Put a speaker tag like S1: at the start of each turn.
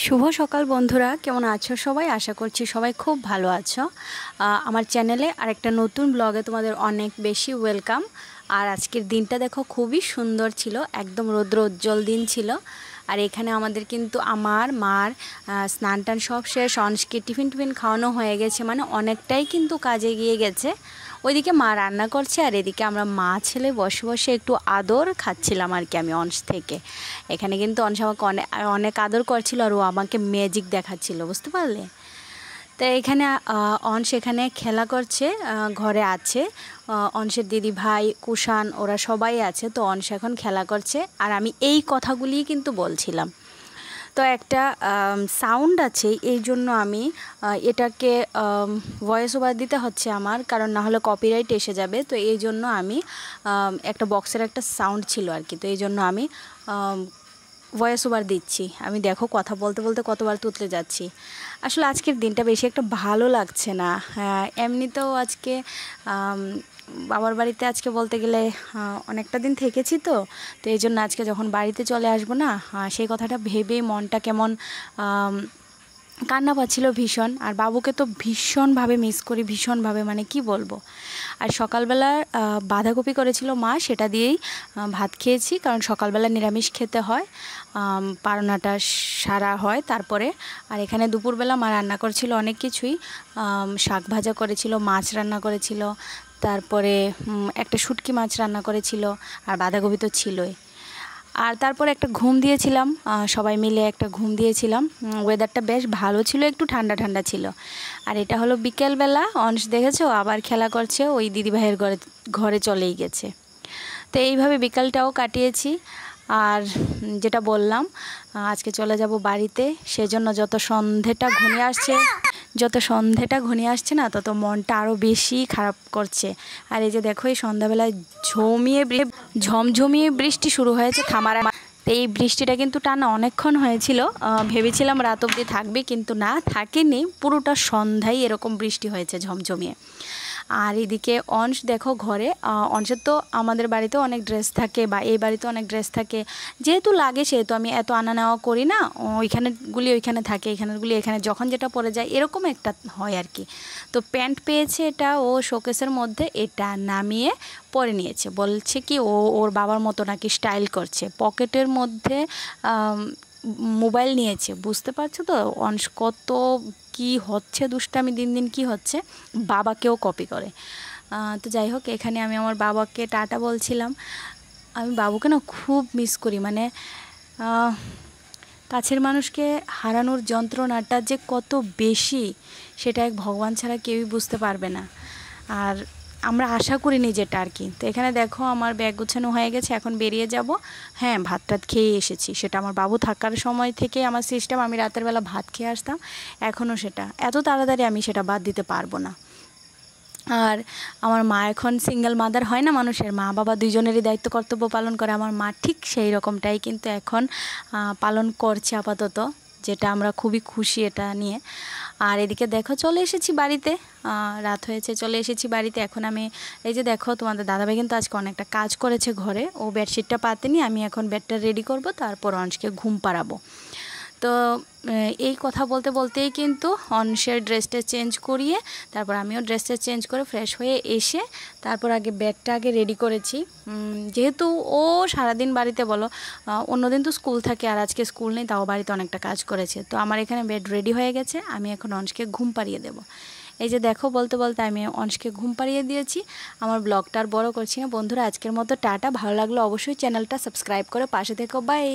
S1: শুভ সকাল বন্ধুরা, কেমন আছো সবাই? আশা করছি সবাই খুব ভালো আছো। আমার চ্যানেলে আরেকটা নতুন ব্লগে তোমাদের অনেক বেশি ওয়েলকাম। আর আজকের দিনটা দেখো খুবই সুন্দর ছিল, একদম রৌদ্র উজ্জ্বল দিন ছিল। আর এখানে আমাদের কিন্তু আমার মার স্নান টান সব শেষ, অনস্কে টিফিন খাওয়ানো হয়ে গেছে, মানে অনেকটাই কিন্তু কাজে গিয়ে গেছে। ওইদিকে মা রান্না করছে আর এদিকে আমরা মা ছেলে বসে বসে একটু আদর খাচ্ছিলাম আর কি। আমি অংশ থেকে এখানে কিন্তু অংশ আমাকে অনেক আদর করছিল আর ও আমাকে ম্যাজিক দেখাচ্ছিল, বুঝতে পারলে? তো এখানে অংশ এখানে খেলা করছে, ঘরে আছে অংশের দিদি ভাই কুষাণ, ওরা সবাই আছে। তো অংশ এখন খেলা করছে আর আমি এই কথাগুলিই কিন্তু বলছিলাম। তো একটা সাউন্ড আছে, এই জন্য আমি এটাকে ভয়েস ওভার দিতে হচ্ছে আমার, কারণ না হলে কপিরাইট এসে যাবে। তো এই জন্য আমি একটা বক্সের একটা সাউন্ড ছিল আর কি, তো এই জন্য আমি ভয়েস ওভার দিচ্ছি। আমি দেখো কথা বলতে বলতে কতবার তুতলে যাচ্ছি। আসলে আজকের দিনটা বেশি একটা ভালো লাগছে না। এমনিতেও আজকে বাবার বাড়িতে আজকে বলতে গেলে অনেকটা দিন থেকেছি, তো এই জন্য আজকে যখন বাড়িতে চলে আসবো না, সেই কথাটা ভেবেই মনটা কেমন কান্না পাচ্ছিল ভীষণ। আর বাবুকে তো ভীষণভাবে মিস করি, ভীষণভাবে, মানে কি বলবো। আর সকালবেলা বাঁধাকপি করেছিল মা, সেটা দিয়েই ভাত খেয়েছি, কারণ সকালবেলা নিরামিষ খেতে হয়, পারনাটা সারা হয় তারপরে। আর এখানে দুপুরবেলা মা রান্না করেছিল অনেক কিছুই, শাক ভাজা করেছিল, মাছ রান্না করেছিল, তারপরে একটা শুটকি মাছ রান্না করেছিল, আর বাঁধাকপি তো ছিলই। আর তারপরে একটা ঘুম দিয়েছিলাম, সবাই মিলে একটা ঘুম দিয়েছিলাম। ওয়েদারটা বেশ ভালো ছিল, একটু ঠান্ডা ঠান্ডা ছিল। আর এটা হলো বিকেলবেলা, অংশ দেখেছো আবার খেলা করছে, ওই দিদিভাইয়ের ঘরে চলেই গেছে। তো এইভাবে বিকালটাও কাটিয়েছি। আর যেটা বললাম, আজকে চলে যাব বাড়িতে, সেজন্য যত সন্ধেটা ঘনিয়ে আসছে না, তত মনটা আরও বেশি খারাপ করছে। আর এই যে দেখো, এই সন্ধ্যাবেলায় ঝমঝমিয়ে বৃষ্টি শুরু হয়েছে থামার। এই বৃষ্টিটা কিন্তু টানা অনেকক্ষণ হয়েছিল, ভেবেছিলাম রাত অবধি থাকবে, কিন্তু না, থাকেনি, পুরোটা সন্ধ্যায় এরকম বৃষ্টি হয়েছে ঝমঝমিয়ে। আর এদিকে অংশ দেখো ঘরে, অংশের তো আমাদের বাড়িতেও অনেক ড্রেস থাকে, বা এই বাড়িতে অনেক ড্রেস থাকে, যেহেতু লাগে সেহেতু আমি এত আনা নেওয়া করি না, ওইখানেগুলি ওইখানে থাকে, এখানেরগুলি এখানে, যখন যেটা পরে যায় এরকম একটা হয় আর কি। তো প্যান্ট পেয়েছে, এটা ও শোকেসের মধ্যে এটা নামিয়ে পরে নিয়েছে, বলছে কি ওর বাবার মতো নাকি স্টাইল করছে, পকেটের মধ্যে মোবাইল নিয়েছে, বুঝতে পারছো তো অংশ কত কি হচ্ছে, দুষ্টামি দিন দিন কি হচ্ছে, বাবাকেও কপি করে। তো যাই হোক, এখানে আমি আমার বাবাকে টাটা বলছিলাম। আমি বাবুকে না খুব মিস করি, মানে কাছের মানুষকে হারানোর যন্ত্রণাটা যে কত বেশি, সেটা এক ভগবান ছাড়া কেউই বুঝতে পারবে না। আর আমরা আশা করিনি যেটা আর কি। তো এখানে দেখো আমার ব্যাগ গুছানো হয়ে গেছে, এখন বেরিয়ে যাব। হ্যাঁ, ভাত টাত খেয়ে এসেছি, সেটা আমার বাবু থাকার সময় থেকে আমার সিস্টেম, আমি রাতের বেলা ভাত খেয়ে আসতাম, এখনও সেটা এত তাড়াতাড়ি আমি সেটা বাদ দিতে পারবো না। আর আমার মা এখন সিঙ্গেল মাদার হয় না, মানুষের মা বাবা দুইজনেরই দায়িত্ব কর্তব্য পালন করে, আমার মা ঠিক সেই রকমটাই কিন্তু এখন পালন করছে আপাতত, যেটা আমরা খুবই খুশি এটা নিয়ে। আর এদিকে দেখো চলে এসেছি বাড়িতে, রাত হয়েছে, চলে এসেছি বাড়িতে। এখন আমি এই যে দেখো, তোমাদের দাদাভাই কিন্তু আজকে অনেকটা কাজ করেছে ঘরে, ও বেডশিটটা পাতেনি, আমি এখন বেডটা রেডি করব, তারপর অংশকে ঘুম পাড়াবো। তো এই কথা বলতে বলতেই কিন্তু অংশের ড্রেসটা চেঞ্জ করিয়ে, তারপর আমিও ড্রেসটা চেঞ্জ করে ফ্রেশ হয়ে এসে তারপর আগে বেডটা রেডি করেছি। যেহেতু ও সারাদিন বাড়িতে, বলো অন্যদিন তো স্কুল থাকে, আর আজকে স্কুল নেই, তাও বাড়িতে অনেকটা কাজ করেছে। তো আমার এখানে বেড রেডি হয়ে গেছে, আমি এখন অংশকে ঘুম পাড়িয়ে দেবো। এই যে দেখো, বলতে বলতে আমি অংশকে ঘুম পাড়িয়ে দিয়েছি। আমার ব্লগটা আর বড় করছি না বন্ধুরা, আজকের মতো টাটা। ভালো লাগলো অবশ্যই চ্যানেলটা সাবস্ক্রাইব করে পাশে থেকো, বাই।